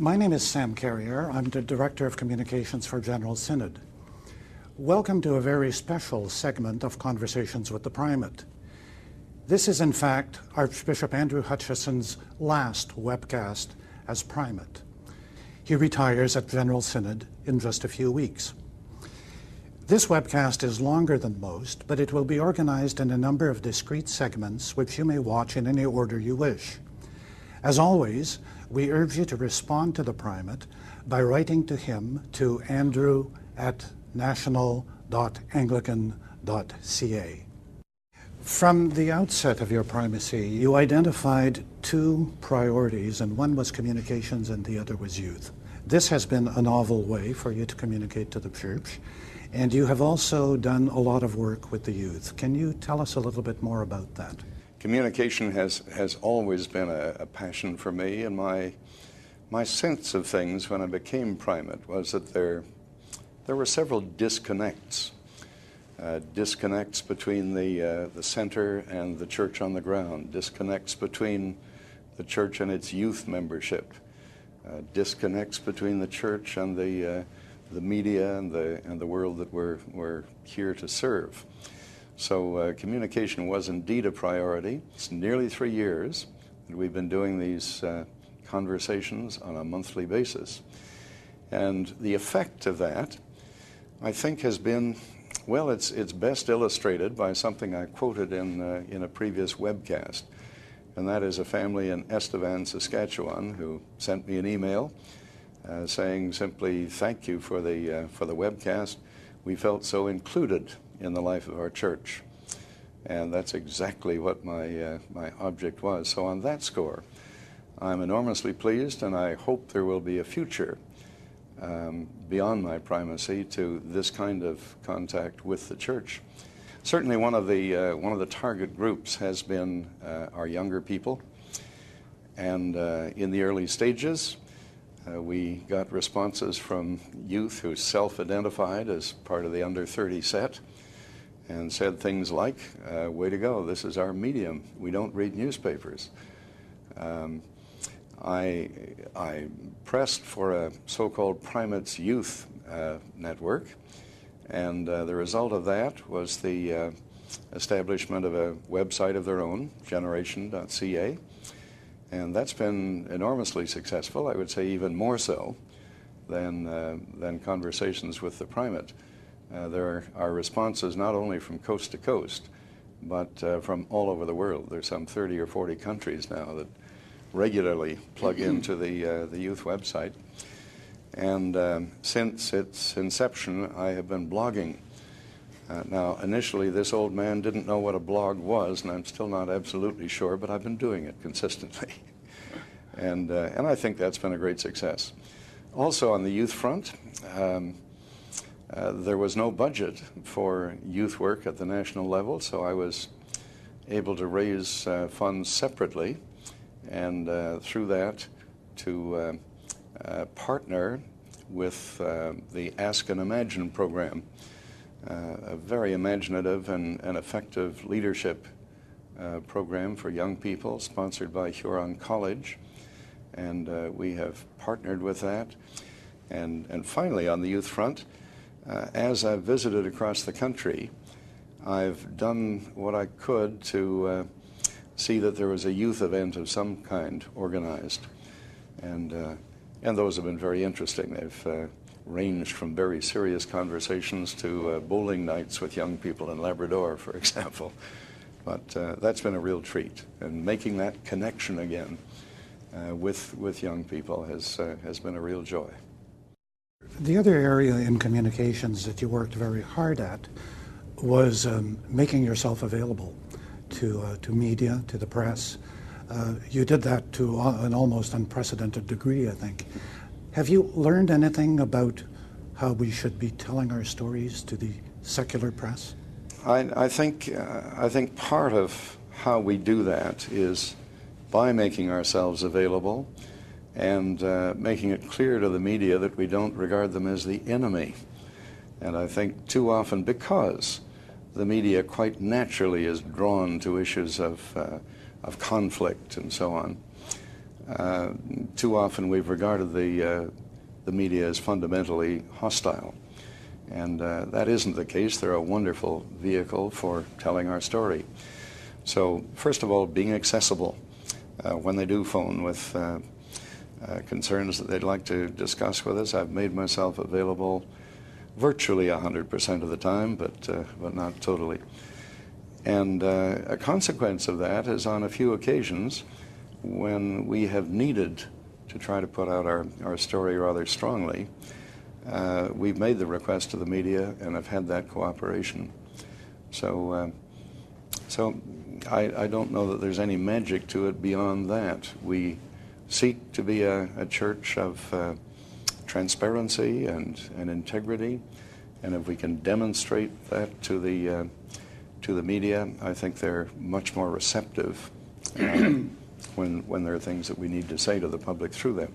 My name is Sam Carrier. I'm the Director of Communications for General Synod. Welcome to a very special segment of Conversations with the Primate. This is, in fact, Archbishop Andrew Hutchison's last webcast as Primate. He retires at General Synod in just a few weeks. This webcast is longer than most, but it will be organized in a number of discrete segments which you may watch in any order you wish. As always, we urge you to respond to the Primate by writing to him to andrew@national.anglican.ca. From the outset of your primacy, you identified two priorities, and one was communications and the other was youth. This has been a novel way for you to communicate to the Church, and you have also done a lot of work with the youth. Can you tell us a little bit more about that? Communication has always been a passion for me, and my sense of things when I became Primate was that there were several disconnects. Disconnects between the center and the Church on the ground, disconnects between the Church and its youth membership, disconnects between the Church and the media and the world that we're here to serve. So communication was indeed a priority. It's nearly 3 years that we've been doing these conversations on a monthly basis. And the effect of that, I think, has been, well, it's best illustrated by something I quoted in a previous webcast. And that is a family in Estevan, Saskatchewan, who sent me an email saying simply, "Thank you for the webcast. We felt so included in the life of our church." And that's exactly what my object was. So on that score, I'm enormously pleased, and I hope there will be a future beyond my primacy to this kind of contact with the Church. Certainly one of the target groups has been our younger people, and in the early stages we got responses from youth who self-identified as part of the under 30 set and said things like, "Way to go, this is our medium. We don't read newspapers." I pressed for a so-called Primates Youth network, and the result of that was the establishment of a website of their own, generation.ca, and that's been enormously successful. I would say even more so than conversations with the Primate. There are responses not only from coast to coast, but from all over the world. There's some 30 or 40 countries now that regularly plug into the youth website. And since its inception, I have been blogging. Now, initially, this old man didn't know what a blog was, and I'm still not absolutely sure, but I've been doing it consistently. And I think that's been a great success. Also, on the youth front, there was no budget for youth work at the national level, so I was able to raise funds separately, and through that to partner with the Ask and Imagine program, a very imaginative and effective leadership program for young people sponsored by Huron College, and we have partnered with that. And finally, on the youth front, as I've visited across the country, I've done what I could to see that there was a youth event of some kind organized, and those have been very interesting. They've ranged from very serious conversations to bowling nights with young people in Labrador, for example. But that's been a real treat, and making that connection again with young people has been a real joy. The other area in communications that you worked very hard at was making yourself available to media, to the press. You did that to an almost unprecedented degree, I think. Have you learned anything about how we should be telling our stories to the secular press? I think part of how we do that is by making ourselves available and making it clear to the media that we don't regard them as the enemy. And I think too often, because the media quite naturally is drawn to issues of conflict and so on, Too often we've regarded the media as fundamentally hostile. And that isn't the case. They're a wonderful vehicle for telling our story. So first of all, being accessible. When they do phone with concerns that they'd like to discuss with us, I've made myself available virtually 100% of the time, but not totally. And a consequence of that is on a few occasions when we have needed to try to put out our story rather strongly, we've made the request to the media and have had that cooperation. So I don't know that there's any magic to it beyond that. We seek to be a church of transparency and integrity, and if we can demonstrate that to the media, I think they're much more receptive when there are things that we need to say to the public through them.